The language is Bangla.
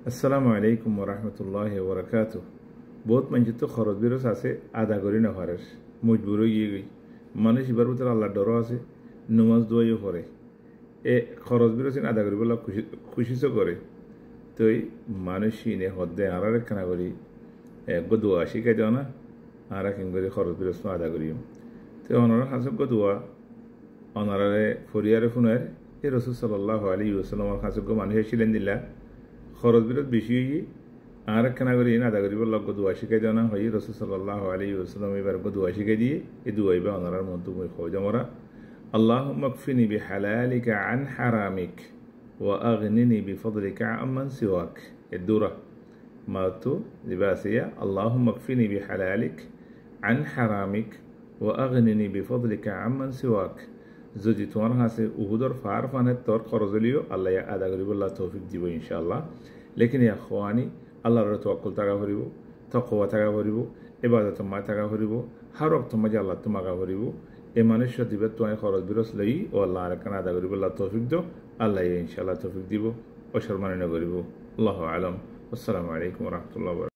আসসালামু আলাইকুম ওরহমতুল্লাহি ওবরাকাতু। বহুত মানুষ তো খরচ বিরস আছে আদা করি না পারে, মজবুর হয়ে গই। মানুষ এবার ভিতরে আল্লাহর ডরও আছে, নমাজ দোয়াইও করে। এ খরচ বিরস আদা করি বলে খুশিও করে। তো এই মানুষ ইনে হদ্দে আর একখানা করি দোয়া শিখাই দেওয়া না, আর এক করে খরচ বিরস আদা করি। তো ওনারা হাসক দোয়া ওনারে ফরিয়ারে ফোনের এ রসুল সাল্লাল্লাহু আলাইহি ওয়াসাল্লামের হাসক মানুষ ছিলেন দিলা খরচ বিরোধ বেশি হয়ে আর একখানা করে আদা করিব লগ দোয়া শিখাই দেওয়া না হয়। রসুল সাল্লাল্লাহু আলাইহি ওয়াসাল্লাম এবার দোয়া শিখাই দিয়ে এই দোয়াইবা ওনার মধ্যে মই খাওয়া যামরা আল্লাহুম্মা কফিনি বিহালালিকা আন হারামিক ওয়া আগনিনি বিফদলিকা আম্মান সিওয়াক। এ দোরা মাতো দিবাসিয়া আল্লাহুম্মা কফিনি বিহালালিক আন হারামিক ওয়া আগনিনি বিফদলিকা আম্মান সিওয়াক। যদি তোমার কাছে উহুদর ফার ফানের তোর খরচ হলিও আল্লাহ আদা করিব, আল্লাহ তৌফিক দিব ইনশাআল্লাহ। লেকিন ইয়া খোয়ানি আল্লাহর তওয়াক্কুল থাকা করিব, তাকওয়া থাকা করিব, ইবাদত মা থাকা করিব, হার ওয়াক্ত মাঝে আল্লাহ তোমাকা করিব। এই মানুষ দিবে তোমার খরচ বিরস লই ও আল্লাহ আর কান আদা করিব, আল্লাহ তৌফিক দো, আল্লাহ ইনশাআল্লাহ তৌফিক দিব, অসম্মানিত করিব। আল্লাহু আলাম। আসসালামু আলাইকুম ওয়া রাহমাতুল্লাহি।